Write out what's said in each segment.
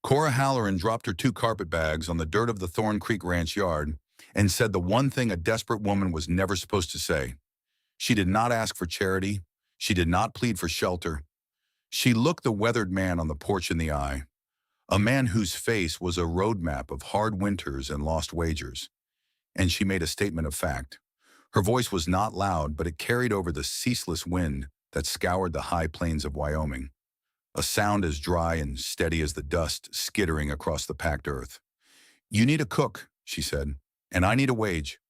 Cora Halloran dropped her 2 carpet bags on the dirt of the Thorne Creek Ranch yard and said the one thing a desperate woman was never supposed to say. She did not ask for charity. She did not plead for shelter. She looked the weathered man on the porch in the eye, a man whose face was a roadmap of hard winters and lost wagers. And she made a statement of fact. Her voice was not loud, but it carried over the ceaseless wind that scoured the high plains of Wyoming, a sound as dry and steady as the dust skittering across the packed earth. "You need a cook," she said, "and I need a wage."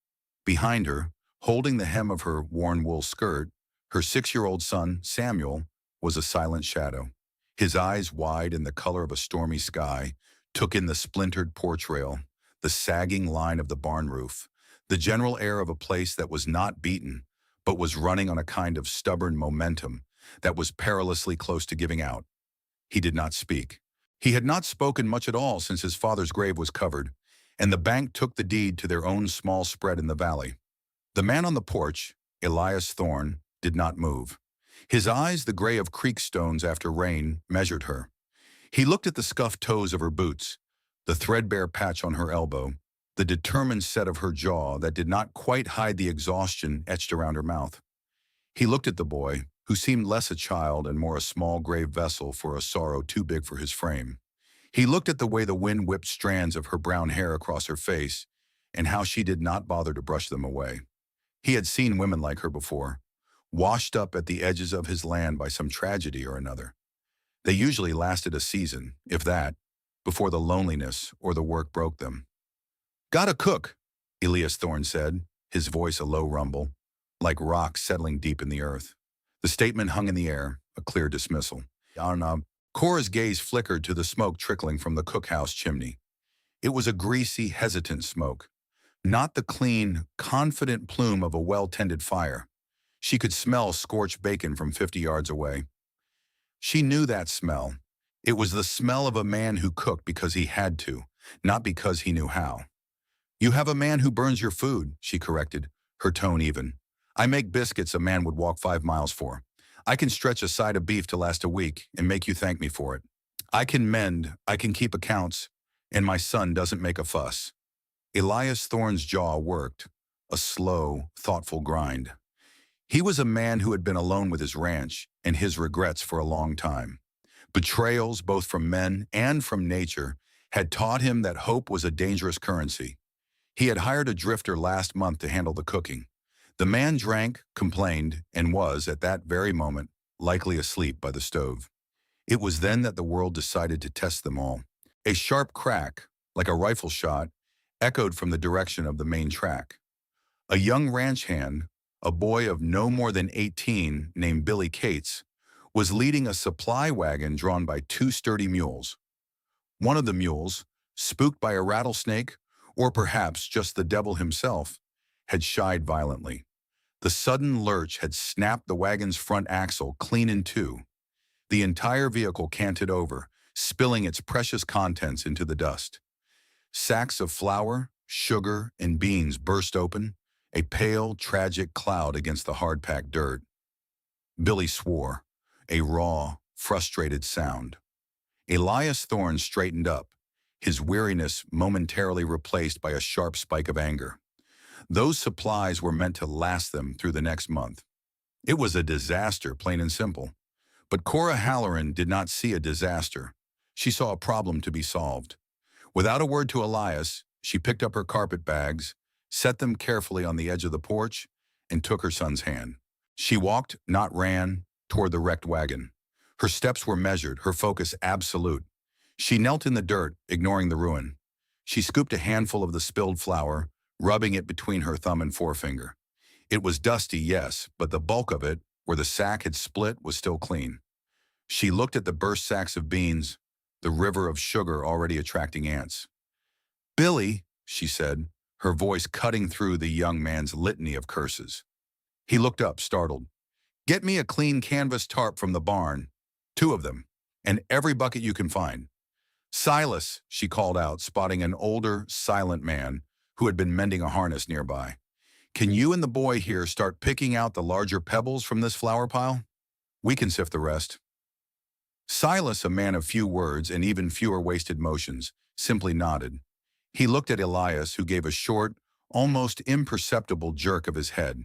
Behind her, holding the hem of her worn wool skirt, her 6-year-old son, Samuel, was a silent shadow. His eyes, wide in the color of a stormy sky, took in the splintered porch rail, the sagging line of the barn roof, the general air of a place that was not beaten, but was running on a kind of stubborn momentum that was perilously close to giving out. He did not speak. He had not spoken much at all since his father's grave was covered, and the bank took the deed to their own small spread in the valley. The man on the porch, Elias Thorne, did not move. His eyes, the gray of creek stones after rain, measured her. He looked at the scuffed toes of her boots, the threadbare patch on her elbow, the determined set of her jaw that did not quite hide the exhaustion etched around her mouth. He looked at the boy, who seemed less a child and more a small grave vessel for a sorrow too big for his frame. He looked at the way the wind whipped strands of her brown hair across her face and how she did not bother to brush them away. He had seen women like her before, washed up at the edges of his land by some tragedy or another. They usually lasted a season, if that, before the loneliness or the work broke them. "Gotta cook," Elias Thorne said, his voice a low rumble, like rocks settling deep in the earth. The statement hung in the air, a clear dismissal. Cora's gaze flickered to the smoke trickling from the cookhouse chimney. It was a greasy, hesitant smoke, not the clean, confident plume of a well-tended fire. She could smell scorched bacon from 50 yards away. She knew that smell. It was the smell of a man who cooked because he had to, not because he knew how. "You have a man who burns your food," she corrected, her tone even. "I make biscuits a man would walk 5 miles for. I can stretch a side of beef to last a week and make you thank me for it. I can mend, I can keep accounts, and my son doesn't make a fuss." Elias Thorne's jaw worked, a slow, thoughtful grind. He was a man who had been alone with his ranch and his regrets for a long time. Betrayals, both from men and from nature, had taught him that hope was a dangerous currency. He had hired a drifter last month to handle the cooking. The man drank, complained, and was, at that very moment, likely asleep by the stove. It was then that the world decided to test them all. A sharp crack, like a rifle shot, echoed from the direction of the main track. A young ranch hand, a boy of no more than 18 named Billy Cates, was leading a supply wagon drawn by 2 sturdy mules. One of the mules, spooked by a rattlesnake, or perhaps just the devil himself, had shied violently. The sudden lurch had snapped the wagon's front axle clean in two. The entire vehicle canted over, spilling its precious contents into the dust. Sacks of flour, sugar, and beans burst open, a pale, tragic cloud against the hard-packed dirt. Billy swore, a raw, frustrated sound. Elias Thorne straightened up, his weariness momentarily replaced by a sharp spike of anger. Those supplies were meant to last them through the next month. It was a disaster, plain and simple. But Cora Halloran did not see a disaster. She saw a problem to be solved. Without a word to Elias, she picked up her carpet bags, set them carefully on the edge of the porch, and took her son's hand. She walked, not ran, toward the wrecked wagon. Her steps were measured, her focus absolute. She knelt in the dirt, ignoring the ruin. She scooped a handful of the spilled flour, rubbing it between her thumb and forefinger. It was dusty, yes, but the bulk of it, where the sack had split, was still clean. She looked at the burst sacks of beans, the river of sugar already attracting ants. "Billy," she said, her voice cutting through the young man's litany of curses. He looked up, startled. "Get me a clean canvas tarp from the barn, 2 of them, and every bucket you can find." "Silas," she called out, spotting an older, silent man who had been mending a harness nearby. "Can you and the boy here start picking out the larger pebbles from this flour pile? We can sift the rest." Silas, a man of few words and even fewer wasted motions, simply nodded. He looked at Elias, who gave a short, almost imperceptible jerk of his head.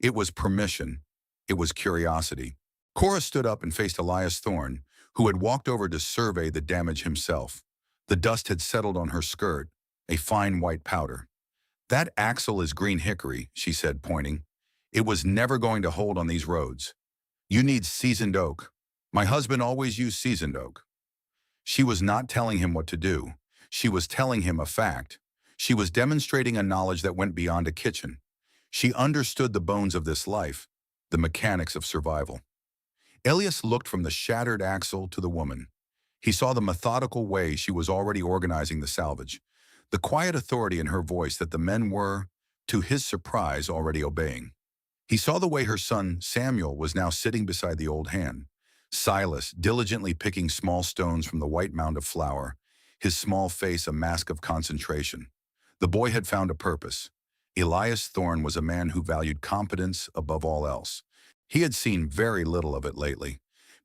It was permission. It was curiosity. Cora stood up and faced Elias Thorne, who had walked over to survey the damage himself. The dust had settled on her skirt, a fine white powder. "That axle is green hickory," she said, pointing. "It was never going to hold on these roads. You need seasoned oak. My husband always used seasoned oak." She was not telling him what to do. She was telling him a fact. She was demonstrating a knowledge that went beyond a kitchen. She understood the bones of this life, the mechanics of survival. Elias looked from the shattered axle to the woman. He saw the methodical way she was already organizing the salvage, the quiet authority in her voice that the men were, to his surprise, already obeying. He saw the way her son, Samuel, was now sitting beside the old hand, Silas diligently picking small stones from the white mound of flour, his small face a mask of concentration. The boy had found a purpose. Elias Thorne was a man who valued competence above all else. He had seen very little of it lately.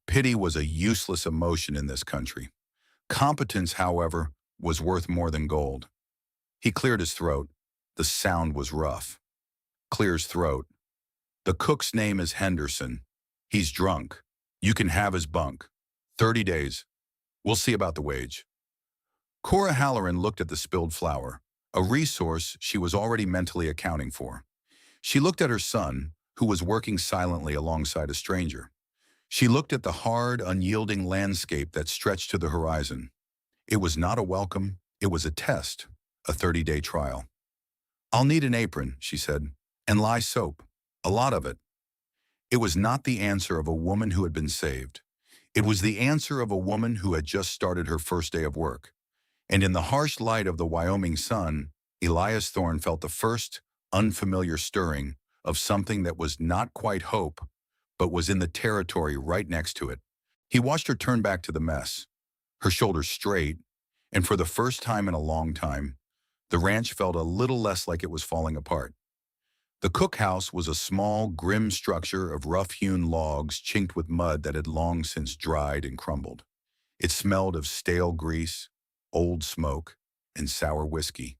Pity was a useless emotion in this country. Competence, however, was worth more than gold. He cleared his throat. The sound was rough. Clears throat. "The cook's name is Henderson. He's drunk. You can have his bunk. 30 days. We'll see about the wage." Cora Halloran looked at the spilled flour, a resource she was already mentally accounting for. She looked at her son, who was working silently alongside a stranger. She looked at the hard, unyielding landscape that stretched to the horizon. It was not a welcome, it was a test, a 30-day trial. "I'll need an apron," she said, "and lye soap. A lot of it." It was not the answer of a woman who had been saved. It was the answer of a woman who had just started her first day of work. And in the harsh light of the Wyoming sun, Elias Thorne felt the first, unfamiliar stirring of something that was not quite hope, but was in the territory right next to it. He watched her turn back to the mess, her shoulders straight, and for the first time in a long time, the ranch felt a little less like it was falling apart. The cookhouse was a small, grim structure of rough-hewn logs chinked with mud that had long since dried and crumbled. It smelled of stale grease, old smoke, and sour whiskey.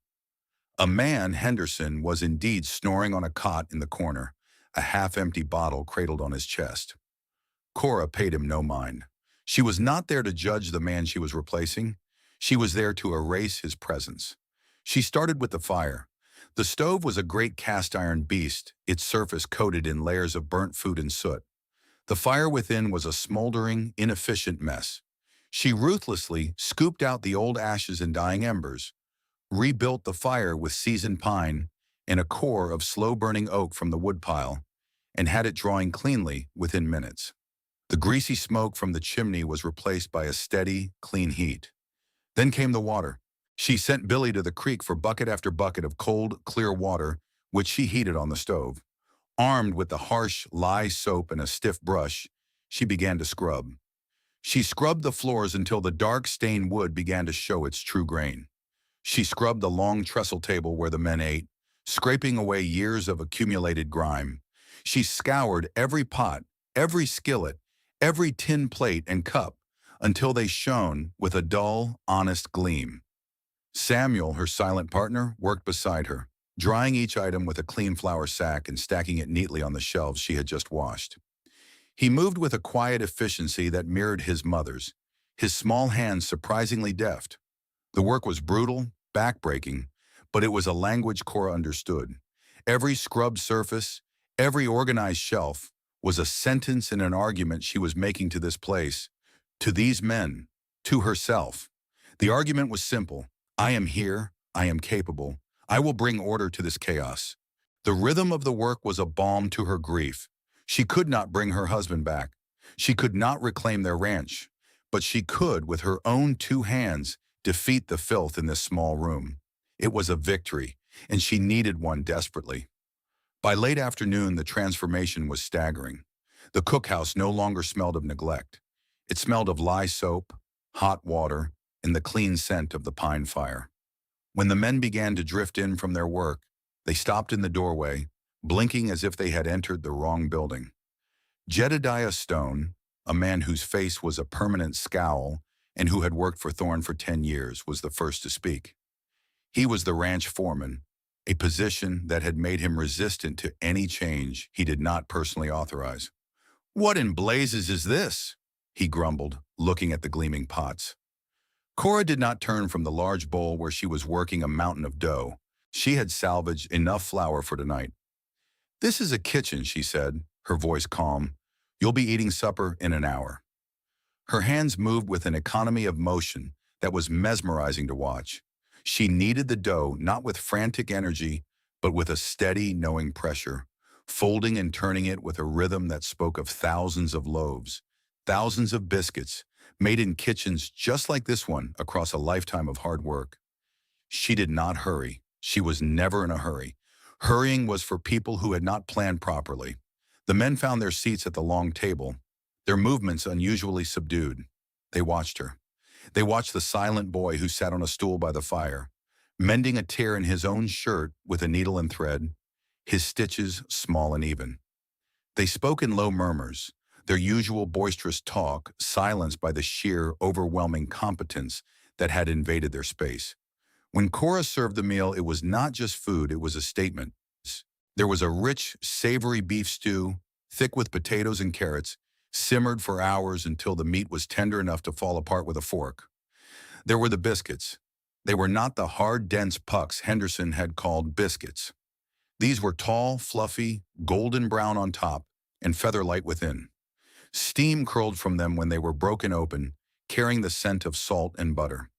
A man, Henderson, was indeed snoring on a cot in the corner, a half-empty bottle cradled on his chest. Cora paid him no mind. She was not there to judge the man she was replacing. She was there to erase his presence. She started with the fire. The stove was a great cast-iron beast, its surface coated in layers of burnt food and soot. The fire within was a smoldering, inefficient mess. She ruthlessly scooped out the old ashes and dying embers, rebuilt the fire with seasoned pine and a core of slow-burning oak from the woodpile, and had it drawing cleanly within minutes. The greasy smoke from the chimney was replaced by a steady, clean heat. Then came the water. She sent Billy to the creek for bucket after bucket of cold, clear water, which she heated on the stove. Armed with the harsh lye soap and a stiff brush, she began to scrub. She scrubbed the floors until the dark stained wood began to show its true grain. She scrubbed the long trestle table where the men ate, scraping away years of accumulated grime. She scoured every pot, every skillet, every tin plate and cup until they shone with a dull, honest gleam. Samuel, her silent partner, worked beside her, drying each item with a clean flour sack and stacking it neatly on the shelves she had just washed. He moved with a quiet efficiency that mirrored his mother's, his small hands surprisingly deft. The work was brutal, back-breaking, but it was a language Cora understood. Every scrubbed surface, every organized shelf, was a sentence in an argument she was making to this place, to these men, to herself. The argument was simple. I am here, I am capable, I will bring order to this chaos. The rhythm of the work was a balm to her grief. She could not bring her husband back. She could not reclaim their ranch, but she could, with her own two hands, defeat the filth in this small room. It was a victory, and she needed one desperately. By late afternoon, the transformation was staggering. The cookhouse no longer smelled of neglect. It smelled of lye soap, hot water, and the clean scent of the pine fire. When the men began to drift in from their work, they stopped in the doorway, blinking as if they had entered the wrong building. Jedediah Stone, a man whose face was a permanent scowl and who had worked for Thorne for 10 years, was the first to speak. He was the ranch foreman, a position that had made him resistant to any change he did not personally authorize. "What in blazes is this?" he grumbled, looking at the gleaming pots. Cora did not turn from the large bowl where she was working a mountain of dough. She had salvaged enough flour for tonight. "This is a kitchen," she said, her voice calm. "You'll be eating supper in an hour." Her hands moved with an economy of motion that was mesmerizing to watch. She kneaded the dough not with frantic energy, but with a steady, knowing pressure, folding and turning it with a rhythm that spoke of thousands of loaves, thousands of biscuits, made in kitchens just like this one across a lifetime of hard work. She did not hurry. She was never in a hurry. Hurrying was for people who had not planned properly. The men found their seats at the long table, their movements unusually subdued. They watched her. They watched the silent boy who sat on a stool by the fire, mending a tear in his own shirt with a needle and thread, his stitches small and even. They spoke in low murmurs, their usual boisterous talk silenced by the sheer, overwhelming competence that had invaded their space. When Cora served the meal, it was not just food, it was a statement. There was a rich, savory beef stew, thick with potatoes and carrots, simmered for hours until the meat was tender enough to fall apart with a fork. There were the biscuits. They were not the hard, dense pucks Henderson had called biscuits. These were tall, fluffy, golden brown on top and feather-light within. Steam curled from them when they were broken open, carrying the scent of salt and butter.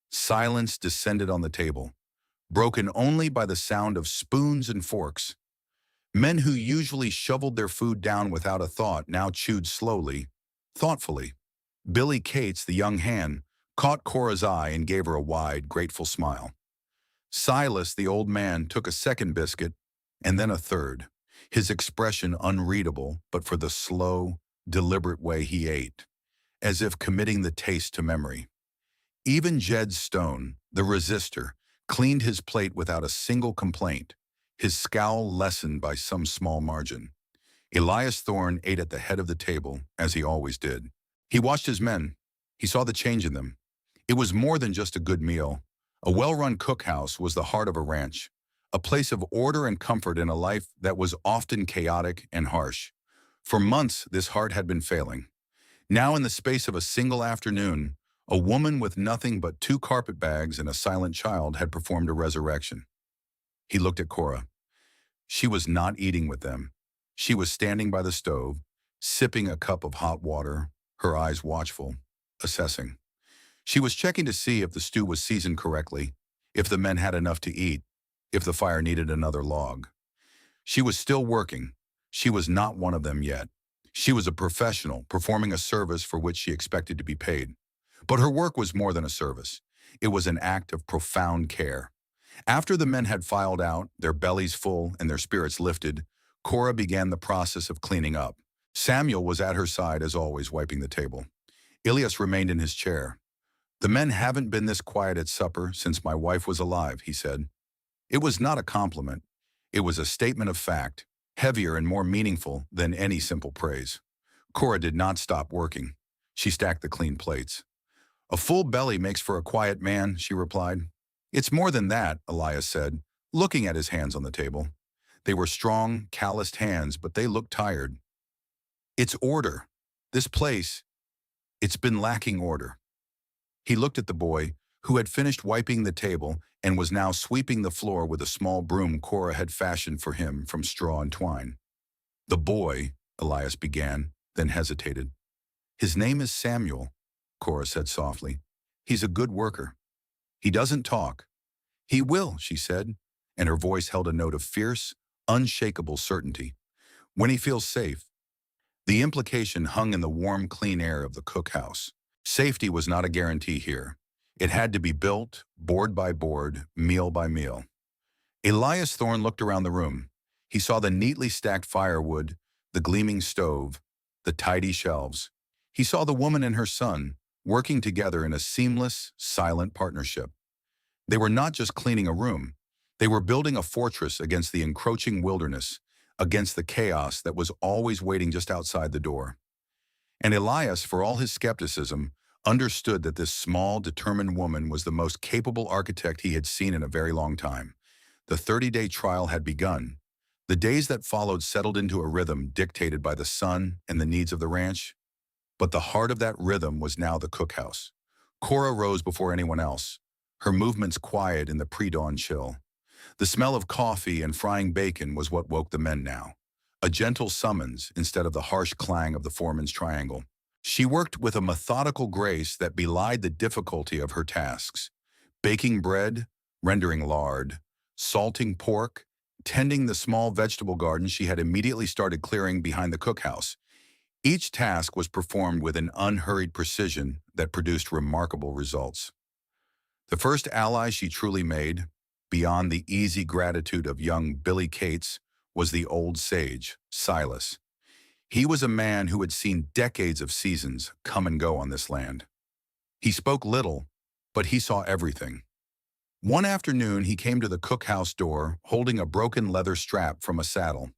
Silence descended on the table, broken only by the sound of spoons and forks. Men who usually shoveled their food down without a thought now chewed slowly, thoughtfully. Billy Cates, the young hand, caught Cora's eye and gave her a wide, grateful smile. Silas, the old man, took a second biscuit and then a third, his expression unreadable but for the slow, deliberate way he ate, as if committing the taste to memory. Even Jed Stone, the resistor, cleaned his plate without a single complaint, his scowl lessened by some small margin. Elias Thorne ate at the head of the table, as he always did. He watched his men. He saw the change in them. It was more than just a good meal. A well-run cookhouse was the heart of a ranch, a place of order and comfort in a life that was often chaotic and harsh. For months, this heart had been failing. Now, in the space of a single afternoon, a woman with nothing but 2 carpetbags and a silent child had performed a resurrection. He looked at Cora. She was not eating with them. She was standing by the stove, sipping a cup of hot water, her eyes watchful, assessing. She was checking to see if the stew was seasoned correctly, if the men had enough to eat, if the fire needed another log. She was still working. She was not one of them yet. She was a professional, performing a service for which she expected to be paid. But her work was more than a service. It was an act of profound care. After the men had filed out, their bellies full and their spirits lifted, Cora began the process of cleaning up. Samuel was at her side as always, wiping the table. Ilias remained in his chair. "The men haven't been this quiet at supper since my wife was alive," he said. It was not a compliment. It was a statement of fact, heavier and more meaningful than any simple praise. Cora did not stop working. She stacked the clean plates. "A full belly makes for a quiet man," she replied. "It's more than that," Elias said, looking at his hands on the table. They were strong, calloused hands, but they looked tired. "It's order. This place, it's been lacking order." He looked at the boy, who had finished wiping the table and was now sweeping the floor with a small broom Cora had fashioned for him from straw and twine. "The boy," Elias began, then hesitated. "His name is Samuel," Cora said softly. "He's a good worker. He doesn't talk." "He will," she said, and her voice held a note of fierce, unshakable certainty. "When he feels safe." The implication hung in the warm, clean air of the cookhouse. Safety was not a guarantee here. It had to be built, board by board, meal by meal. Elias Thorne looked around the room. He saw the neatly stacked firewood, the gleaming stove, the tidy shelves. He saw the woman and her son, working together in a seamless, silent partnership. They were not just cleaning a room. They were building a fortress against the encroaching wilderness, against the chaos that was always waiting just outside the door. And Elias, for all his skepticism, understood that this small, determined woman was the most capable architect he had seen in a very long time. The 30-day trial had begun. The days that followed settled into a rhythm dictated by the sun and the needs of the ranch. But the heart of that rhythm was now the cookhouse. Cora rose before anyone else, her movements quiet in the pre-dawn chill. The smell of coffee and frying bacon was what woke the men now. A gentle summons instead of the harsh clang of the foreman's triangle. She worked with a methodical grace that belied the difficulty of her tasks. Baking bread, rendering lard, salting pork, tending the small vegetable garden she had immediately started clearing behind the cookhouse. Each task was performed with an unhurried precision that produced remarkable results. The first ally she truly made, beyond the easy gratitude of young Billy Cates, was the old sage, Silas. He was a man who had seen decades of seasons come and go on this land. He spoke little, but he saw everything. One afternoon, he came to the cookhouse door, holding a broken leather strap from a saddle.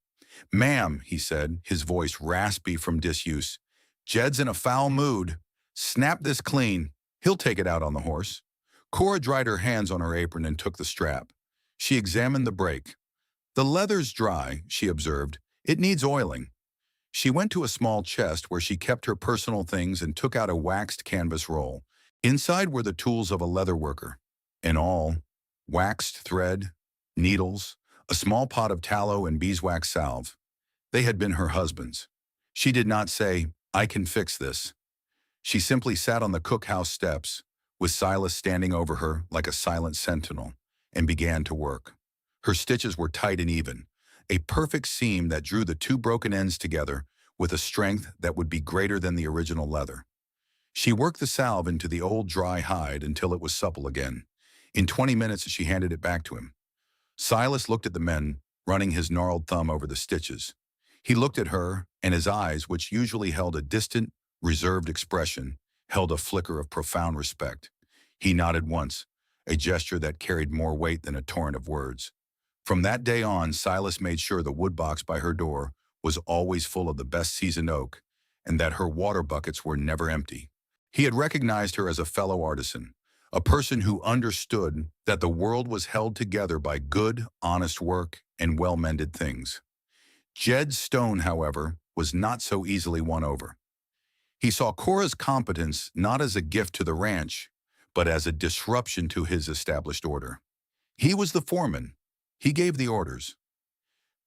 "Ma'am," he said, his voice raspy from disuse, "Jed's in a foul mood. Snap this clean. He'll take it out on the horse." Cora dried her hands on her apron and took the strap. She examined the break. "The leather's dry," she observed. "It needs oiling." She went to a small chest where she kept her personal things and took out a waxed canvas roll. Inside were the tools of a leather worker. In all, waxed thread, needles, a small pot of tallow and beeswax salve. They had been her husband's. She did not say, "I can fix this." She simply sat on the cookhouse steps, with Silas standing over her like a silent sentinel, and began to work. Her stitches were tight and even, a perfect seam that drew the two broken ends together with a strength that would be greater than the original leather. She worked the salve into the old dry hide until it was supple again. In 20 minutes, she handed it back to him. Silas looked at the men, running his gnarled thumb over the stitches. He looked at her, and his eyes, which usually held a distant, reserved expression, held a flicker of profound respect. He nodded once, a gesture that carried more weight than a torrent of words. From that day on, Silas made sure the wood box by her door was always full of the best seasoned oak, and that her water buckets were never empty. He had recognized her as a fellow artisan, a person who understood that the world was held together by good, honest work and well-mended things. Jed's stone, however, was not so easily won over. He saw Cora's competence not as a gift to the ranch, but as a disruption to his established order. He was the foreman. He gave the orders.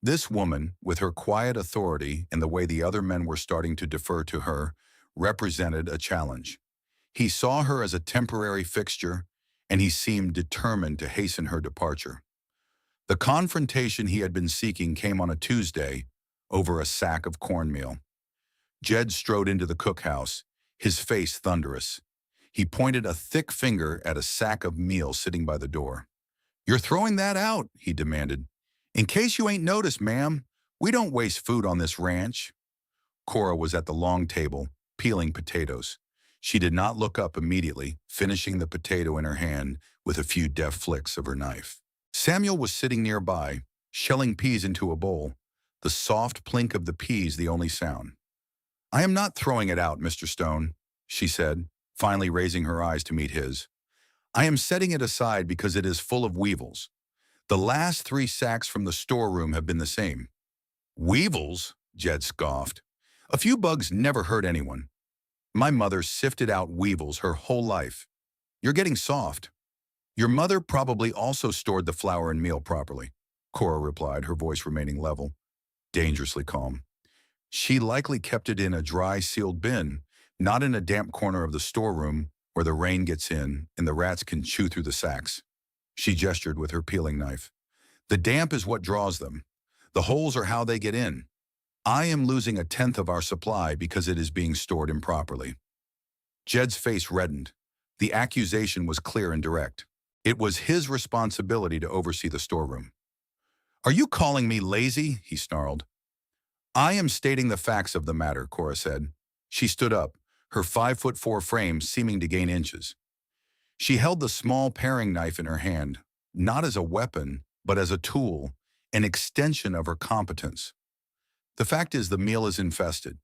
This woman, with her quiet authority and the way the other men were starting to defer to her, represented a challenge. He saw her as a temporary fixture, and he seemed determined to hasten her departure. The confrontation he had been seeking came on a Tuesday over a sack of cornmeal. Jed strode into the cookhouse, his face thunderous. He pointed a thick finger at a sack of meal sitting by the door. "You're throwing that out," he demanded. "In case you ain't noticed, ma'am, we don't waste food on this ranch." Cora was at the long table, peeling potatoes. She did not look up immediately, finishing the potato in her hand with a few deft flicks of her knife. Samuel was sitting nearby, shelling peas into a bowl, the soft plink of the peas the only sound. "I am not throwing it out, Mr. Stone," she said, finally raising her eyes to meet his. "I am setting it aside because it is full of weevils. The last 3 sacks from the storeroom have been the same." "Weevils?" Jed scoffed. "A few bugs never hurt anyone. My mother sifted out weevils her whole life. You're getting soft." "Your mother probably also stored the flour and meal properly," Cora replied, her voice remaining level, dangerously calm. "She likely kept it in a dry, sealed bin, not in a damp corner of the storeroom where the rain gets in and the rats can chew through the sacks." She gestured with her peeling knife. "The damp is what draws them. The holes are how they get in. I am losing 1/10 of our supply because it is being stored improperly." Jed's face reddened. The accusation was clear and direct. It was his responsibility to oversee the storeroom. "Are you calling me lazy?" he snarled. "I am stating the facts of the matter," Cora said. She stood up, her 5'4" frame seeming to gain inches. She held the small paring knife in her hand, not as a weapon, but as a tool, an extension of her competence. "The fact is the meal is infested.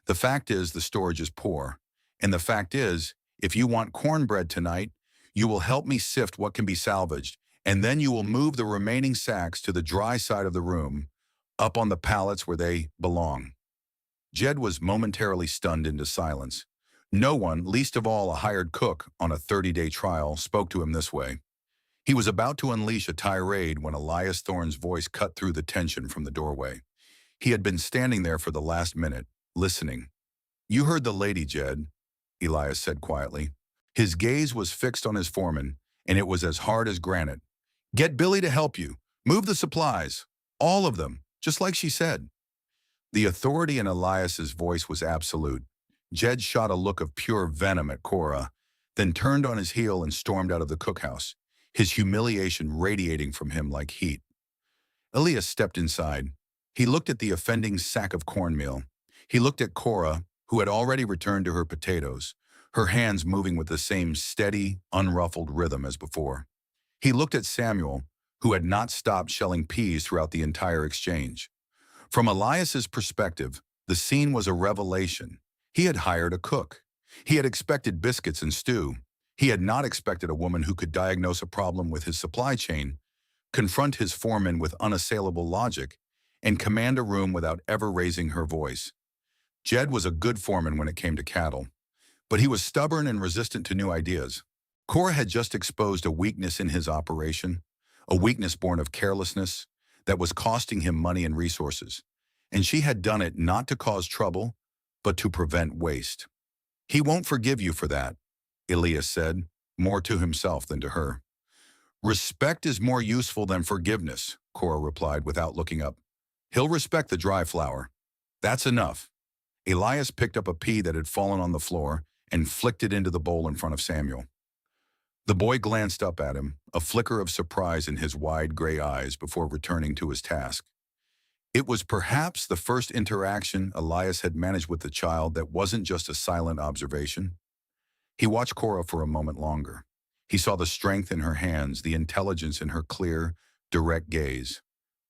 The fact is the storage is poor. And the fact is, if you want cornbread tonight, you will help me sift what can be salvaged, and then you will move the remaining sacks to the dry side of the room, up on the pallets where they belong." Jed was momentarily stunned into silence. No one, least of all a hired cook on a 30-day trial, spoke to him this way. He was about to unleash a tirade when Elias Thorne's voice cut through the tension from the doorway. He had been standing there for the last minute, listening. "You heard the lady, Jed," Elias said quietly. His gaze was fixed on his foreman, and it was as hard as granite. "Get Billy to help you. Move the supplies. All of them, just like she said." The authority in Elias's voice was absolute. Jed shot a look of pure venom at Cora, then turned on his heel and stormed out of the cookhouse, his humiliation radiating from him like heat. Elias stepped inside. He looked at the offending sack of cornmeal. He looked at Cora, who had already returned to her potatoes, her hands moving with the same steady, unruffled rhythm as before. He looked at Samuel, who had not stopped shelling peas throughout the entire exchange. From Elias's perspective, the scene was a revelation. He had hired a cook. He had expected biscuits and stew. He had not expected a woman who could diagnose a problem with his supply chain, confront his foreman with unassailable logic, and command a room without ever raising her voice. Jed was a good foreman when it came to cattle, but he was stubborn and resistant to new ideas. Cora had just exposed a weakness in his operation, a weakness born of carelessness that was costing him money and resources, and she had done it not to cause trouble, but to prevent waste. "He won't forgive you for that," Elias said, more to himself than to her. "Respect is more useful than forgiveness," Cora replied without looking up. "He'll respect the dry flour. That's enough." Elias picked up a pea that had fallen on the floor and flicked it into the bowl in front of Samuel. The boy glanced up at him, a flicker of surprise in his wide gray eyes before returning to his task. It was perhaps the first interaction Elias had managed with the child that wasn't just a silent observation. He watched Cora for a moment longer. He saw the strength in her hands, the intelligence in her clear, direct gaze.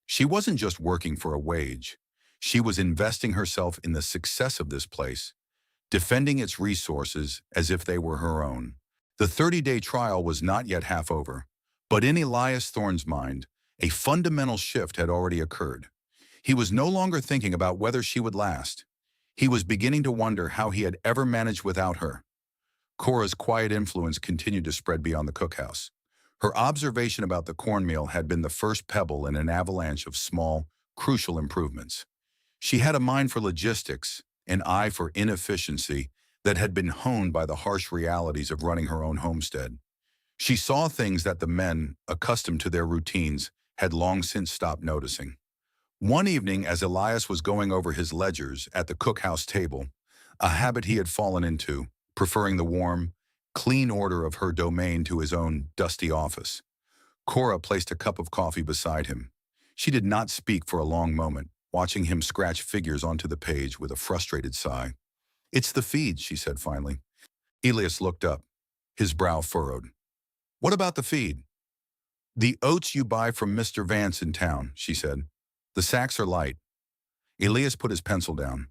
She wasn't just working for a wage. She was investing herself in the success of this place, defending its resources as if they were her own. The 30-day trial was not yet half over, but in Elias Thorne's mind, a fundamental shift had already occurred. He was no longer thinking about whether she would last. He was beginning to wonder how he had ever managed without her. Cora's quiet influence continued to spread beyond the cookhouse. Her observation about the cornmeal had been the first pebble in an avalanche of small, crucial improvements. She had a mind for logistics, an eye for inefficiency that had been honed by the harsh realities of running her own homestead. She saw things that the men, accustomed to their routines, had long since stopped noticing. One evening, as Elias was going over his ledgers at the cookhouse table, a habit he had fallen into, preferring the warm, clean order of her domain to his own dusty office, Cora placed a cup of coffee beside him. She did not speak for a long moment, watching him scratch figures onto the page with a frustrated sigh. "It's the feed," she said finally. Elias looked up, his brow furrowed. "What about the feed?" "The oats you buy from Mr. Vance in town," she said. "The sacks are light." Elias put his pencil down.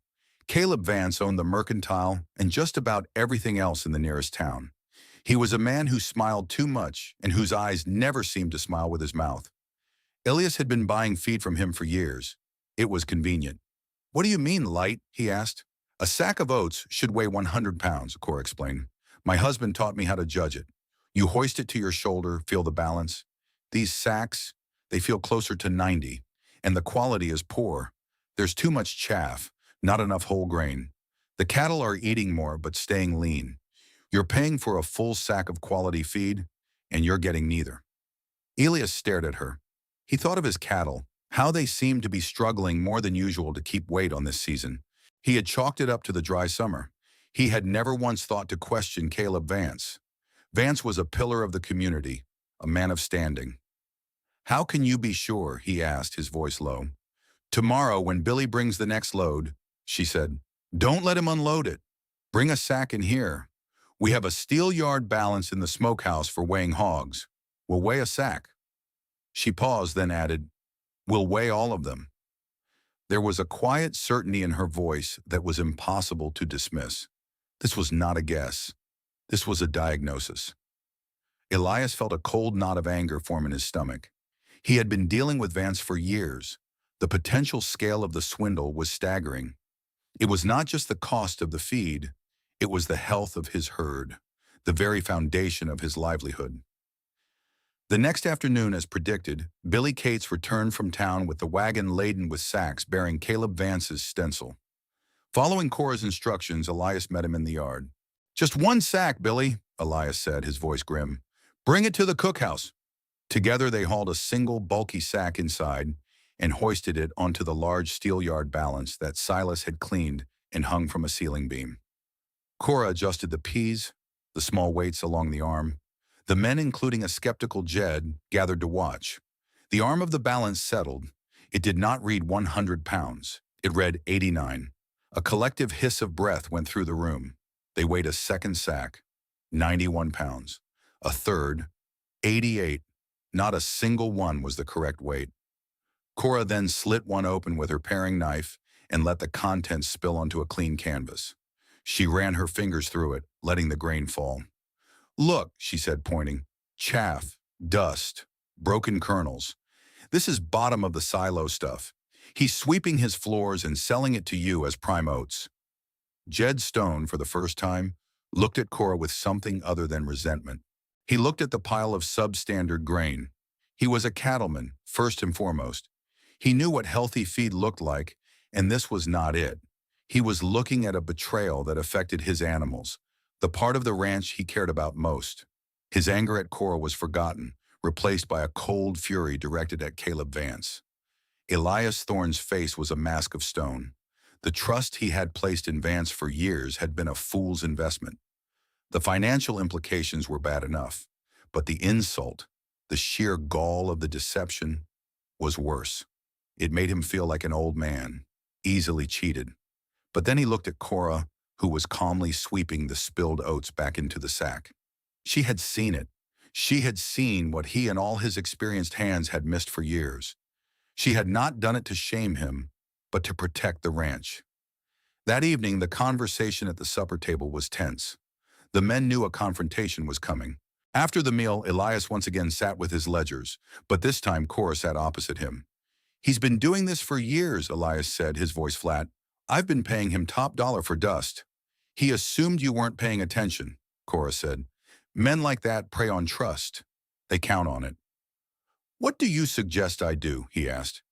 Caleb Vance owned the mercantile and just about everything else in the nearest town. He was a man who smiled too much and whose eyes never seemed to smile with his mouth. Elias had been buying feed from him for years. It was convenient. "What do you mean, light?" he asked. "A sack of oats should weigh 100 pounds, Cora explained. "My husband taught me how to judge it. You hoist it to your shoulder, feel the balance. These sacks, they feel closer to 90, and the quality is poor. There's too much chaff, not enough whole grain. The cattle are eating more but staying lean. You're paying for a full sack of quality feed, and you're getting neither." Elias stared at her. He thought of his cattle, how they seemed to be struggling more than usual to keep weight on this season. He had chalked it up to the dry summer. He had never once thought to question Caleb Vance. Vance was a pillar of the community, a man of standing. "How can you be sure?" he asked, his voice low. "Tomorrow, when Billy brings the next load," she said, "don't let him unload it. Bring a sack in here. We have a steel yard balance in the smokehouse for weighing hogs. We'll weigh a sack." She paused, then added, "We'll weigh all of them." There was a quiet certainty in her voice that was impossible to dismiss. This was not a guess. This was a diagnosis. Elias felt a cold knot of anger form in his stomach. He had been dealing with Vance for years. The potential scale of the swindle was staggering. It was not just the cost of the feed, it was the health of his herd, the very foundation of his livelihood. The next afternoon, as predicted, Billy Cates returned from town with the wagon laden with sacks bearing Caleb Vance's stencil. Following Cora's instructions, Elias met him in the yard. "Just one sack, Billy," Elias said, his voice grim. "Bring it to the cookhouse." Together they hauled a single bulky sack inside and hoisted it onto the large steel yard balance that Silas had cleaned and hung from a ceiling beam. Cora adjusted the peas, the small weights along the arm. The men, including a skeptical Jed, gathered to watch. The arm of the balance settled. It did not read 100 pounds. It read 89. A collective hiss of breath went through the room. They weighed a second sack, 91 pounds. A third, 88. Not a single one was the correct weight. Cora then slit one open with her paring knife and let the contents spill onto a clean canvas. She ran her fingers through it, letting the grain fall. "Look," she said, pointing. "Chaff, dust, broken kernels. This is bottom of the silo stuff. He's sweeping his floors and selling it to you as prime oats." Jed Stone, for the first time, looked at Cora with something other than resentment. He looked at the pile of substandard grain. He was a cattleman, first and foremost. He knew what healthy feed looked like, and this was not it. He was looking at a betrayal that affected his animals, the part of the ranch he cared about most. His anger at Cora was forgotten, replaced by a cold fury directed at Caleb Vance. Elias Thorne's face was a mask of stone. The trust he had placed in Vance for years had been a fool's investment. The financial implications were bad enough, but the insult, the sheer gall of the deception, was worse. It made him feel like an old man, easily cheated. But then he looked at Cora, who was calmly sweeping the spilled oats back into the sack. She had seen it. She had seen what he and all his experienced hands had missed for years. She had not done it to shame him, but to protect the ranch. That evening, the conversation at the supper table was tense. The men knew a confrontation was coming. After the meal, Elias once again sat with his ledgers, but this time Cora sat opposite him. "He's been doing this for years," Elias said, his voice flat. "I've been paying him top dollar for dust." "He assumed you weren't paying attention," Cora said. "Men like that prey on trust. They count on it." "What do you suggest I do?" he asked.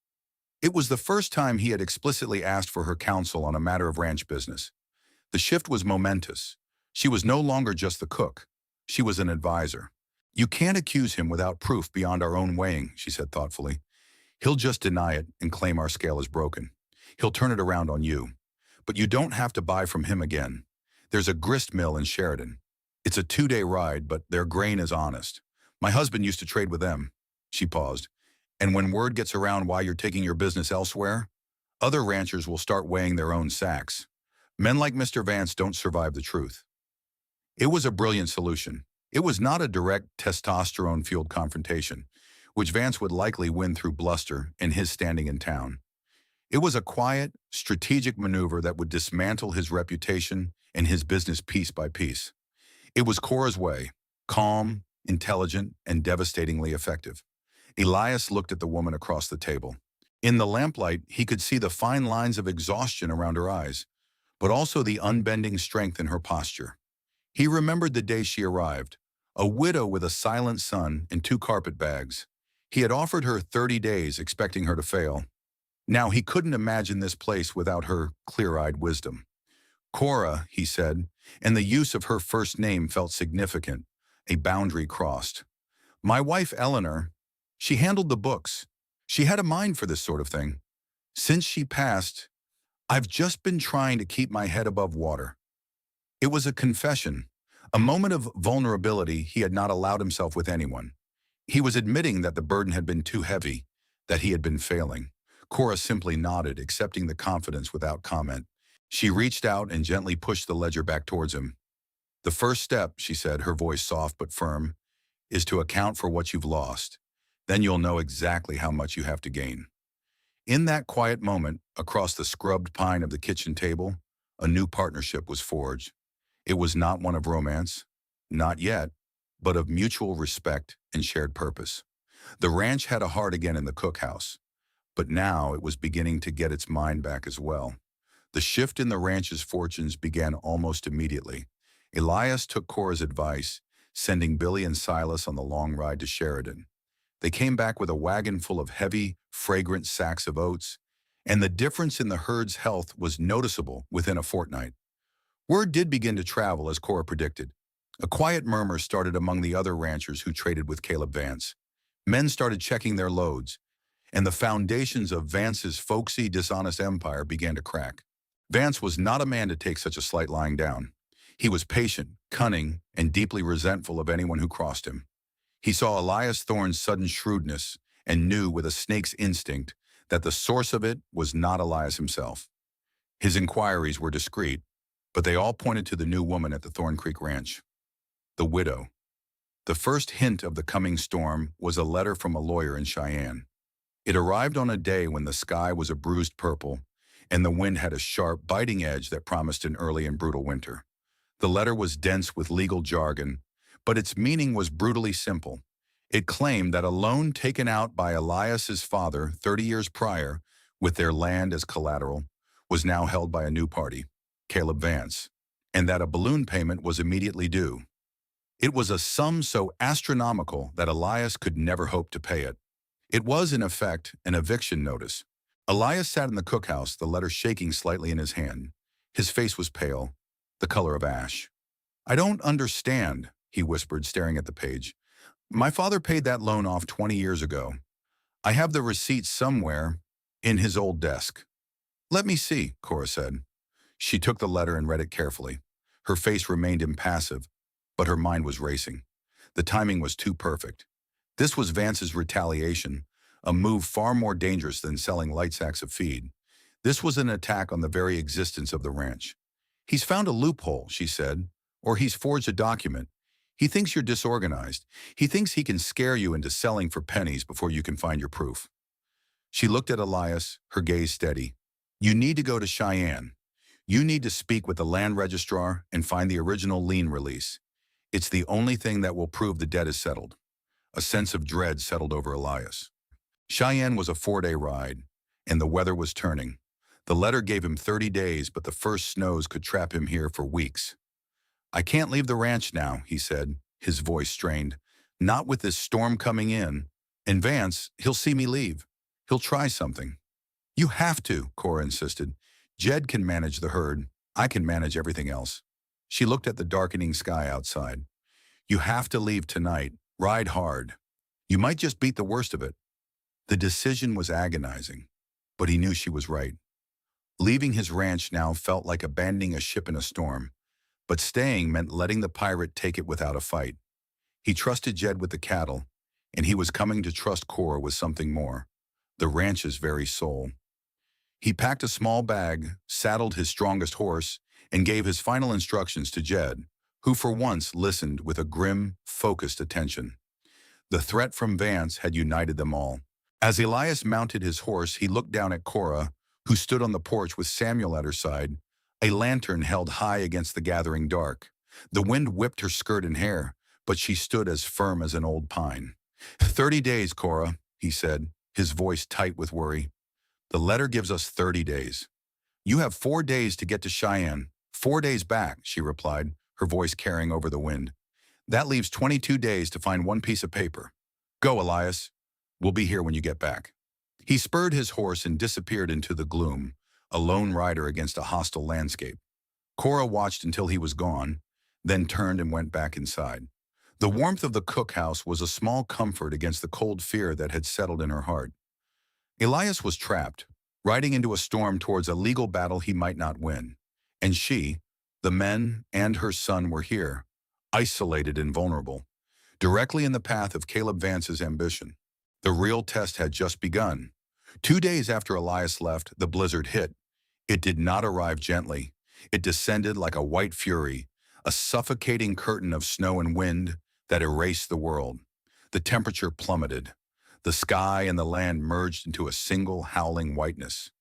It was the first time he had explicitly asked for her counsel on a matter of ranch business. The shift was momentous. She was no longer just the cook. She was an advisor. "You can't accuse him without proof beyond our own weighing," she said thoughtfully. "He'll just deny it and claim our scale is broken. He'll turn it around on you. But you don't have to buy from him again. There's a grist mill in Sheridan. It's a 2-day ride, but their grain is honest. My husband used to trade with them." She paused. "And when word gets around why you're taking your business elsewhere, other ranchers will start weighing their own sacks. Men like Mr. Vance don't survive the truth." It was a brilliant solution. It was not a direct testosterone-fueled confrontation, which Vance would likely win through bluster and his standing in town. It was a quiet, strategic maneuver that would dismantle his reputation and his business piece by piece. It was Cora's way, calm, intelligent, and devastatingly effective. Elias looked at the woman across the table. In the lamplight, he could see the fine lines of exhaustion around her eyes, but also the unbending strength in her posture. He remembered the day she arrived, a widow with a silent son and 2 carpet bags. He had offered her 30 days, expecting her to fail. Now he couldn't imagine this place without her clear-eyed wisdom. "Cora," he said, and the use of her first name felt significant, a boundary crossed. "My wife Eleanor, she handled the books. She had a mind for this sort of thing. Since she passed, I've just been trying to keep my head above water." It was a confession, a moment of vulnerability he had not allowed himself with anyone. He was admitting that the burden had been too heavy, that he had been failing. Cora simply nodded, accepting the confidence without comment. She reached out and gently pushed the ledger back towards him. "The first step," she said, her voice soft but firm, "is to account for what you've lost. Then you'll know exactly how much you have to gain." In that quiet moment, across the scrubbed pine of the kitchen table, a new partnership was forged. It was not one of romance, not yet, but of mutual respect and shared purpose. The ranch had a heart again in the cookhouse, but now it was beginning to get its mind back as well. The shift in the ranch's fortunes began almost immediately. Elias took Cora's advice, sending Billy and Silas on the long ride to Sheridan. They came back with a wagon full of heavy, fragrant sacks of oats, and the difference in the herd's health was noticeable within a fortnight. Word did begin to travel as Cora predicted. A quiet murmur started among the other ranchers who traded with Caleb Vance. Men started checking their loads, and the foundations of Vance's folksy, dishonest empire began to crack. Vance was not a man to take such a slight lying down. He was patient, cunning, and deeply resentful of anyone who crossed him. He saw Elias Thorne's sudden shrewdness and knew with a snake's instinct that the source of it was not Elias himself. His inquiries were discreet, but they all pointed to the new woman at the Thorne Creek Ranch, the widow. The first hint of the coming storm was a letter from a lawyer in Cheyenne. It arrived on a day when the sky was a bruised purple and the wind had a sharp, biting edge that promised an early and brutal winter. The letter was dense with legal jargon, but its meaning was brutally simple. It claimed that a loan taken out by Elias's father 30 years prior, with their land as collateral, was now held by a new party, Caleb Vance, and that a balloon payment was immediately due. It was a sum so astronomical that Elias could never hope to pay it. It was, in effect, an eviction notice. Elias sat in the cookhouse, the letter shaking slightly in his hand. His face was pale, the color of ash. "I don't understand," he whispered, staring at the page. "My father paid that loan off 20 years ago. I have the receipt somewhere in his old desk." "Let me see," Cora said. She took the letter and read it carefully. Her face remained impassive, but her mind was racing. The timing was too perfect. This was Vance's retaliation, a move far more dangerous than selling light sacks of feed. This was an attack on the very existence of the ranch. "He's found a loophole," she said, "or he's forged a document. He thinks you're disorganized. He thinks he can scare you into selling for pennies before you can find your proof." She looked at Elias, her gaze steady. "You need to go to Cheyenne. You need to speak with the land registrar and find the original lien release. It's the only thing that will prove the debt is settled." A sense of dread settled over Elias. Cheyenne was a 4-day ride, and the weather was turning. The letter gave him 30 days, but the first snows could trap him here for weeks. "I can't leave the ranch now," he said, his voice strained. "Not with this storm coming in. And Vance, he'll see me leave. He'll try something." "You have to," Cora insisted. "Jed can manage the herd. I can manage everything else." She looked at the darkening sky outside. "You have to leave tonight. Ride hard. You might just beat the worst of it." The decision was agonizing, but he knew she was right. Leaving his ranch now felt like abandoning a ship in a storm, but staying meant letting the pirate take it without a fight. He trusted Jed with the cattle, and he was coming to trust Cora with something more, the ranch's very soul. He packed a small bag, saddled his strongest horse, and gave his final instructions to Jed, who for once listened with a grim, focused attention. The threat from Vance had united them all. As Elias mounted his horse, he looked down at Cora, who stood on the porch with Samuel at her side, a lantern held high against the gathering dark. The wind whipped her skirt and hair, but she stood as firm as an old pine. 30 days, Cora," he said, his voice tight with worry. "The letter gives us 30 days. You have 4 days to get to Cheyenne. 4 days back," she replied, her voice carrying over the wind. "That leaves 22 days to find one piece of paper. Go, Elias. We'll be here when you get back." He spurred his horse and disappeared into the gloom, a lone rider against a hostile landscape. Cora watched until he was gone, then turned and went back inside. The warmth of the cookhouse was a small comfort against the cold fear that had settled in her heart. Elias was trapped, riding into a storm towards a legal battle he might not win. And she, the men, and her son were here, isolated and vulnerable, directly in the path of Caleb Vance's ambition. The real test had just begun. 2 days after Elias left, the blizzard hit. It did not arrive gently. It descended like a white fury, a suffocating curtain of snow and wind that erased the world. The temperature plummeted. The sky and the land merged into a single howling whiteness.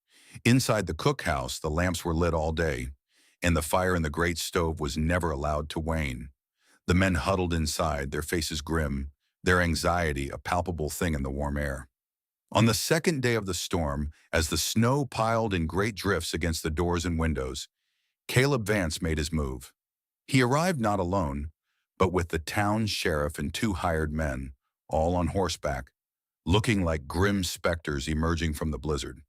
Inside the cookhouse, the lamps were lit all day, and the fire in the great stove was never allowed to wane. The men huddled inside, their faces grim, their anxiety a palpable thing in the warm air. On the second day of the storm, as the snow piled in great drifts against the doors and windows, Caleb Vance made his move. He arrived not alone, but with the town sheriff and 2 hired men, all on horseback, looking like grim specters emerging from the blizzard.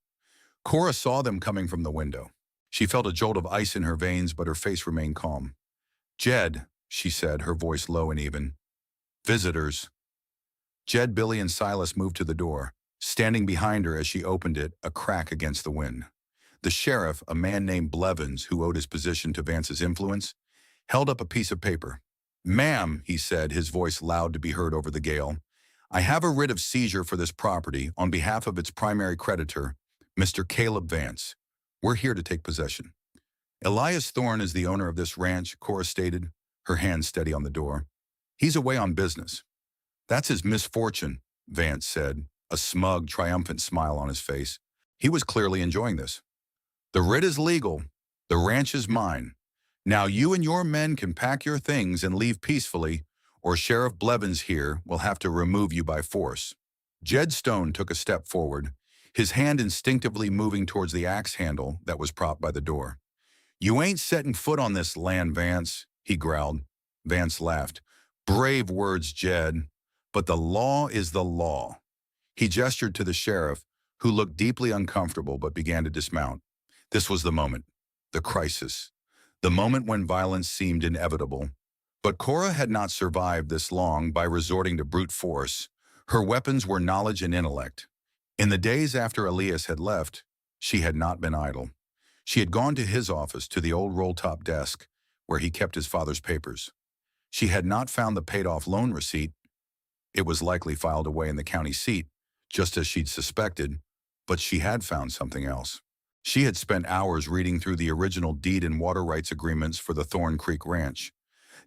Cora saw them coming from the window. She felt a jolt of ice in her veins, but her face remained calm. "Jed," she said, her voice low and even. "Visitors." Jed, Billy, and Silas moved to the door, standing behind her as she opened it, a crack against the wind. The sheriff, a man named Blevins, who owed his position to Vance's influence, held up a piece of paper. "Ma'am," he said, his voice loud to be heard over the gale, "I have a writ of seizure for this property on behalf of its primary creditor, Mr. Caleb Vance. We're here to take possession." "Elias Thorne is the owner of this ranch," Cora stated, her hand steady on the door. "He's away on business." "That's his misfortune," Vance said, a smug, triumphant smile on his face. He was clearly enjoying this. "The writ is legal. The ranch is mine. Now you and your men can pack your things and leave peacefully, or Sheriff Blevins here will have to remove you by force." Jed Stone took a step forward, his hand instinctively moving towards the axe handle that was propped by the door. "You ain't setting foot on this land, Vance," he growled. Vance laughed. "Brave words, Jed, but the law is the law." He gestured to the sheriff, who looked deeply uncomfortable but began to dismount. This was the moment, the crisis, the moment when violence seemed inevitable. But Cora had not survived this long by resorting to brute force. Her weapons were knowledge and intellect. In the days after Elias had left, she had not been idle. She had gone to his office, to the old roll-top desk, where he kept his father's papers. She had not found the paid-off loan receipt. It was likely filed away in the county seat, just as she'd suspected, but she had found something else. She had spent hours reading through the original deed and water rights agreements for the Thorne Creek Ranch,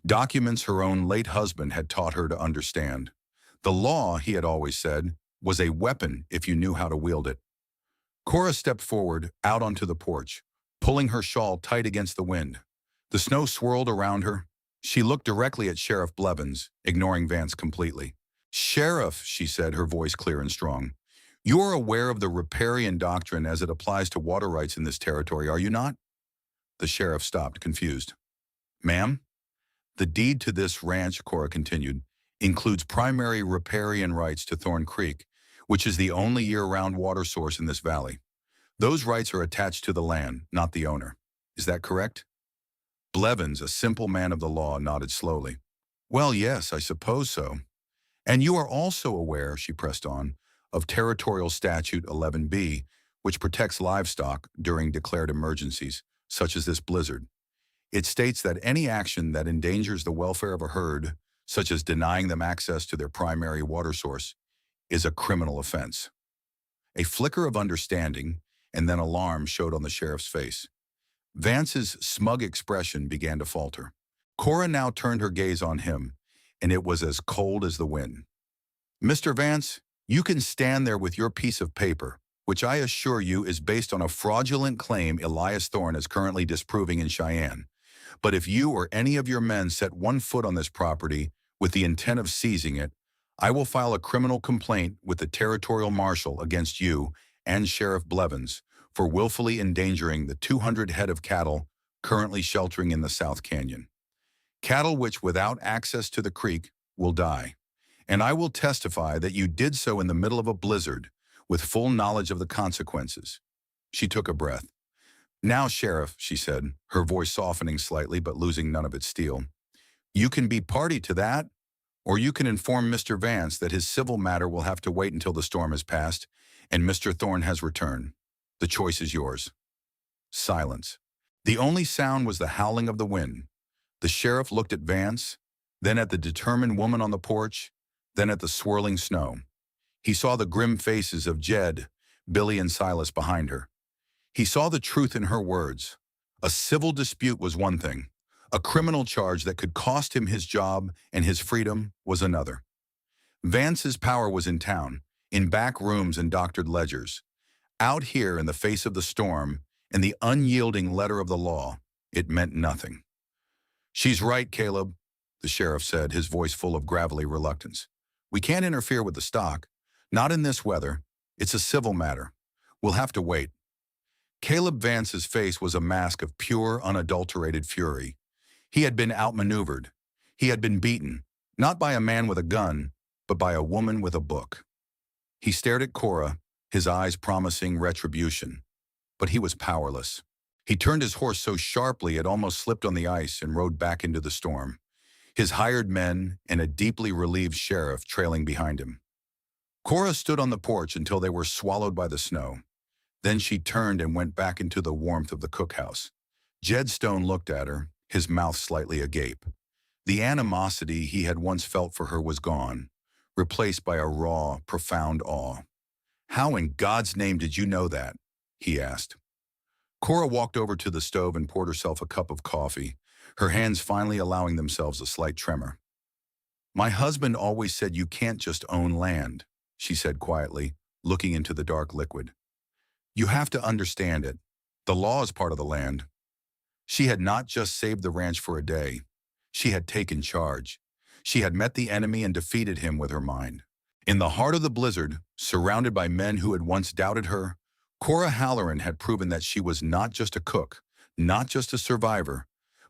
documents her own late husband had taught her to understand. The law, he had always said, was a weapon if you knew how to wield it. Cora stepped forward, out onto the porch, pulling her shawl tight against the wind. The snow swirled around her. She looked directly at Sheriff Blevins, ignoring Vance completely. "Sheriff," she said, her voice clear and strong, "you are aware of the riparian doctrine as it applies to water rights in this territory, are you not?" The sheriff stopped, confused. "Ma'am?" "The deed to this ranch," Cora continued, "includes primary riparian rights to Thorne Creek, which is the only year-round water source in this valley. Those rights are attached to the land, not the owner. Is that correct?" Blevins, a simple man of the law, nodded slowly. "Well, yes, I suppose so. And you are also aware," she pressed on, "of Territorial Statute 11B, which protects livestock during declared emergencies, such as this blizzard. It states that any action that endangers the welfare of a herd, such as denying them access to their primary water source, is a criminal offense." A flicker of understanding and then alarm showed on the sheriff's face. Vance's smug expression began to falter. Cora now turned her gaze on him, and it was as cold as the wind. "Mr. Vance, you can stand there with your piece of paper, which I assure you is based on a fraudulent claim Elias Thorne is currently disproving in Cheyenne. But if you or any of your men set one foot on this property with the intent of seizing it, I will file a criminal complaint with the territorial marshal against you and Sheriff Blevins for willfully endangering the 200 head of cattle currently sheltering in the South Canyon. Cattle which, without access to the creek, will die. And I will testify that you did so in the middle of a blizzard, with full knowledge of the consequences." She took a breath. "Now, Sheriff," she said, her voice softening slightly but losing none of its steel, "you can be party to that, or you can inform Mr. Vance that his civil matter will have to wait until the storm has passed and Mr. Thorne has returned. The choice is yours." Silence. The only sound was the howling of the wind. The sheriff looked at Vance, then at the determined woman on the porch, then at the swirling snow. He saw the grim faces of Jed, Billy, and Silas behind her. He saw the truth in her words. A civil dispute was one thing. A criminal charge that could cost him his job and his freedom was another. Vance's power was in town. in back rooms and doctored ledgers. Out here in the face of the storm and the unyielding letter of the law, it meant nothing. "She's right, Caleb," the sheriff said, his voice full of gravelly reluctance. "We can't interfere with the stock. Not in this weather. It's a civil matter. We'll have to wait." Caleb Vance's face was a mask of pure, unadulterated fury. He had been outmaneuvered. He had been beaten, not by a man with a gun, but by a woman with a book. He stared at Cora, his eyes promising retribution. But he was powerless. He turned his horse so sharply it almost slipped on the ice and rode back into the storm, his hired men and a deeply relieved sheriff trailing behind him. Cora stood on the porch until they were swallowed by the snow. Then she turned and went back into the warmth of the cookhouse. Jed Stone looked at her, his mouth slightly agape. The animosity he had once felt for her was gone, replaced by a raw, profound awe. "How in God's name did you know that?" he asked. Cora walked over to the stove and poured herself a cup of coffee, her hands finally allowing themselves a slight tremor. "My husband always said you can't just own land," she said quietly, looking into the dark liquid. "You have to understand it. The law is part of the land." She had not just saved the ranch for a day. She had taken charge. She had met the enemy and defeated him with her mind. In the heart of the blizzard, surrounded by men who had once doubted her, Cora Halloran had proven that she was not just a cook, not just a survivor,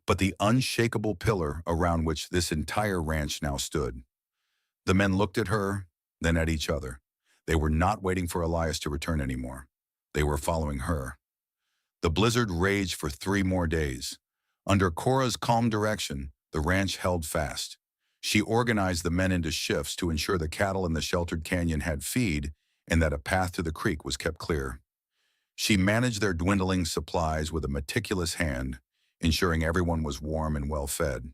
but the unshakable pillar around which this entire ranch now stood. The men looked at her, then at each other. They were not waiting for Elias to return anymore. They were following her. The blizzard raged for 3 more days. Under Cora's calm direction, the ranch held fast. She organized the men into shifts to ensure the cattle in the sheltered canyon had feed and that a path to the creek was kept clear. She managed their dwindling supplies with a meticulous hand, ensuring everyone was warm and well fed.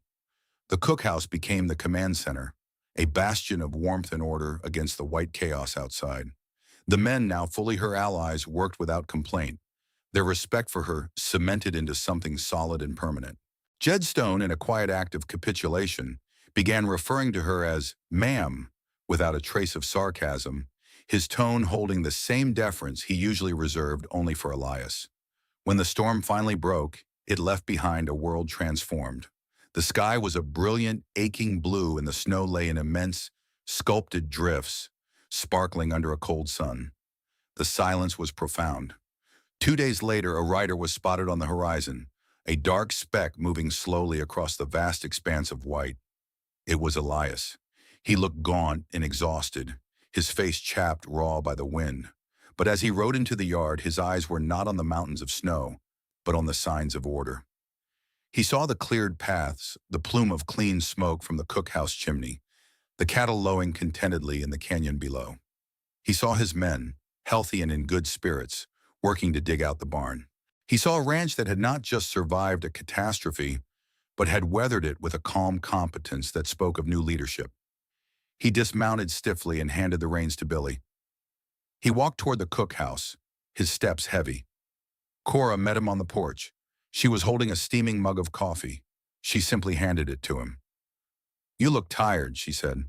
The cookhouse became the command center, a bastion of warmth and order against the white chaos outside. The men, now fully her allies, worked without complaint, their respect for her cemented into something solid and permanent. Jed Stone, in a quiet act of capitulation, began referring to her as "ma'am" without a trace of sarcasm, his tone holding the same deference he usually reserved only for Elias. When the storm finally broke, it left behind a world transformed. The sky was a brilliant, aching blue and the snow lay in immense, sculpted drifts, sparkling under a cold sun. The silence was profound. 2 days later, a rider was spotted on the horizon, a dark speck moving slowly across the vast expanse of white. It was Elias. He looked gaunt and exhausted, his face chapped raw by the wind. But as he rode into the yard, his eyes were not on the mountains of snow, but on the signs of order. He saw the cleared paths, the plume of clean smoke from the cookhouse chimney, the cattle lowing contentedly in the canyon below. He saw his men, healthy and in good spirits, working to dig out the barn. He saw a ranch that had not just survived a catastrophe, but had weathered it with a calm competence that spoke of new leadership. He dismounted stiffly and handed the reins to Billy. He walked toward the cookhouse, his steps heavy. Cora met him on the porch. She was holding a steaming mug of coffee. She simply handed it to him. "You look tired," she said.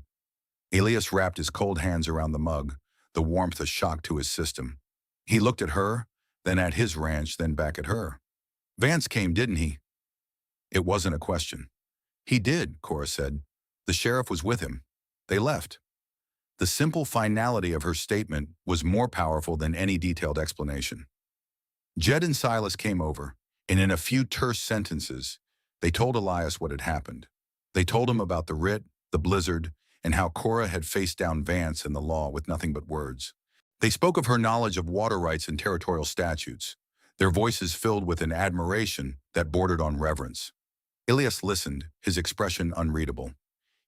Elias wrapped his cold hands around the mug, the warmth a shock to his system. He looked at her, then at his ranch, then back at her. "Vance came, didn't he?" It wasn't a question. "He did," Cora said. "The sheriff was with him. They left." The simple finality of her statement was more powerful than any detailed explanation. Jed and Silas came over, and in a few terse sentences, they told Elias what had happened. They told him about the writ, the blizzard, and how Cora had faced down Vance and the law with nothing but words. They spoke of her knowledge of water rights and territorial statutes, their voices filled with an admiration that bordered on reverence. Elias listened, his expression unreadable.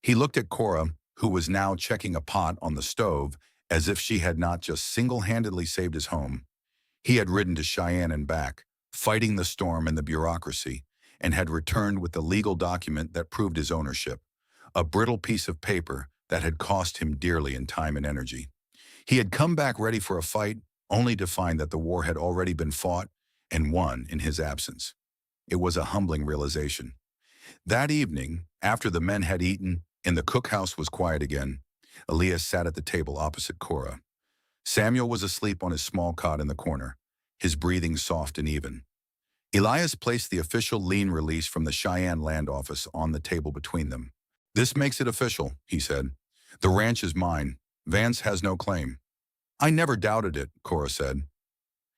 He looked at Cora, who was now checking a pot on the stove as if she had not just single-handedly saved his home. He had ridden to Cheyenne and back, fighting the storm and the bureaucracy, and had returned with the legal document that proved his ownership, a brittle piece of paper that had cost him dearly in time and energy. He had come back ready for a fight, only to find that the war had already been fought and won in his absence. It was a humbling realization. That evening, after the men had eaten and the cookhouse was quiet again, Elias sat at the table opposite Cora. Samuel was asleep on his small cot in the corner, his breathing soft and even. Elias placed the official lien release from the Cheyenne land office on the table between them. "This makes it official," he said. "The ranch is mine. Vance has no claim." "I never doubted it," Cora said.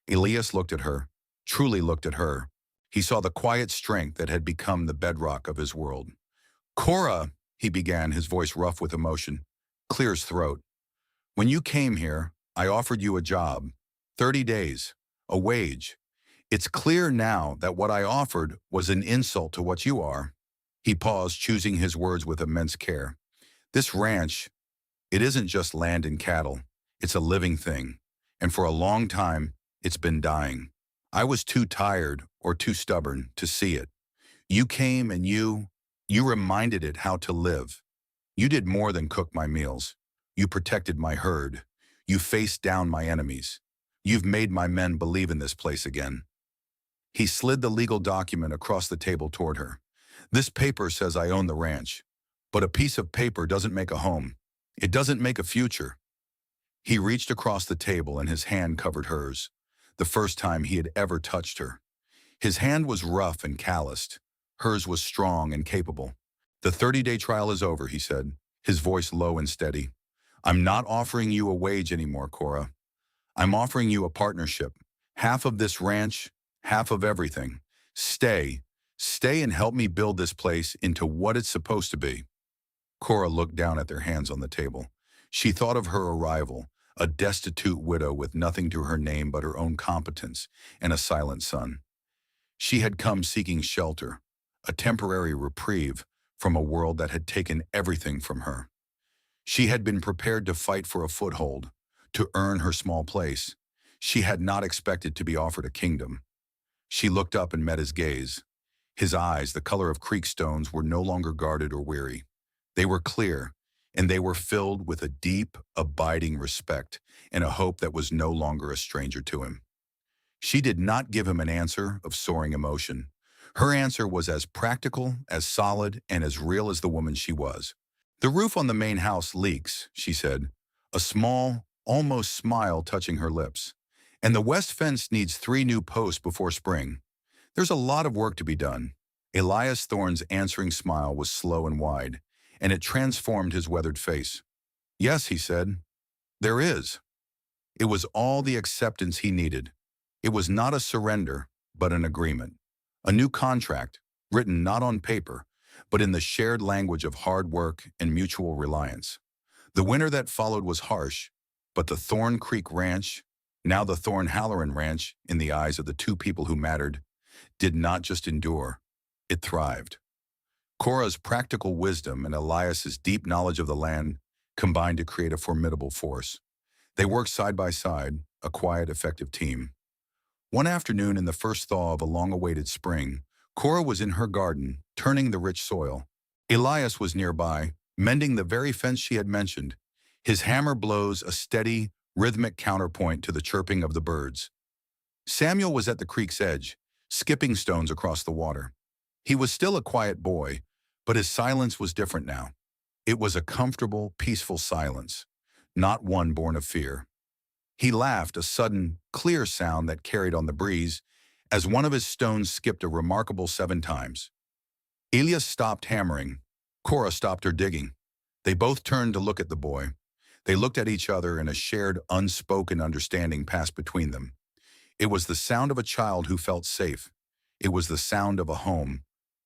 Elias looked at her, truly looked at her. He saw the quiet strength that had become the bedrock of his world. "Cora," he began, his voice rough with emotion, clear as throat. "When you came here, I offered you a job. 30 days. A wage. It's clear now that what I offered was an insult to what you are." He paused, choosing his words with immense care. "This ranch, it isn't just land and cattle. It's a living thing. And for a long time, it's been dying. I was too tired or too stubborn to see it. You came and you reminded it how to live. You did more than cook my meals. You protected my herd. You faced down my enemies. You've made my men believe in this place again." He slid the legal document across the table toward her. "This paper says I own the ranch. But a piece of paper doesn't make a home. It doesn't make a future." He reached across the table and his hand covered hers, the first time he had ever touched her. His hand was rough and calloused. Hers was strong and capable. "The 30-day trial is over," he said, his voice low and steady. "I'm not offering you a wage anymore, Cora. I'm offering you a partnership. Half of this ranch, half of everything. Stay and help me build this place into what it's supposed to be." Cora looked down at their hands on the table. She thought of her arrival, a destitute widow with nothing to her name but her own competence and a silent son. She had come seeking shelter, a temporary reprieve from a world that had taken everything from her. She had been prepared to fight for a foothold, to earn her small place. She had not expected to be offered a kingdom. She looked up and met his gaze. His eyes, the color of creek stones, were no longer guarded or weary. They were clear, and they were filled with a deep, abiding respect and a hope that was no longer a stranger to him. She did not give him an answer of soaring emotion. Her answer was as practical, as solid, and as real as the woman she was. "The roof on the main house leaks," she said, a small, almost smile touching her lips. "And the west fence needs 3 new posts before spring. There's a lot of work to be done." Elias Thorne's answering smile was slow and wide, and it transformed his weathered face. "Yes," he said, "there is." It was all the acceptance he needed. It was not a surrender, but an agreement. A new contract, written not on paper, but in the shared language of hard work and mutual reliance. The winter that followed was harsh, but the Thorne Creek Ranch, now the Cora Halloran Ranch in the eyes of the two people who mattered, did not just endure, it thrived. Cora's practical wisdom and Elias's deep knowledge of the land combined to create a formidable force. They worked side by side, a quiet, effective team. One afternoon in the first thaw of a long-awaited spring, Cora was in her garden, turning the rich soil. Elias was nearby, mending the very fence she had mentioned. His hammer blows a steady, rhythmic counterpoint to the chirping of the birds. Samuel was at the creek's edge, skipping stones across the water. He was still a quiet boy, but his silence was different now. It was a comfortable, peaceful silence, not one born of fear. He laughed, a sudden, clear sound that carried on the breeze, as one of his stones skipped a remarkable 7 times. Elias stopped hammering. Cora stopped her digging. They both turned to look at the boy. They looked at each other, and a shared, unspoken understanding passed between them. It was the sound of a child who felt safe. It was the sound of a home.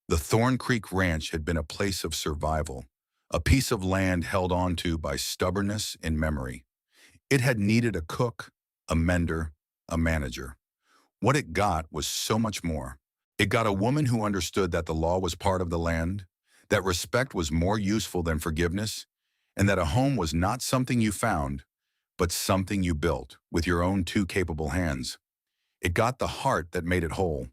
The Thorne Creek Ranch had been a place of survival, a piece of land held onto by stubbornness and memory. It had needed a cook, a mender, a manager. What it got was so much more. It got a woman who understood that the law was part of the land, that respect was more useful than forgiveness, and that a home was not something you found, but something you built with your own 2 capable hands. It got the heart that made it whole.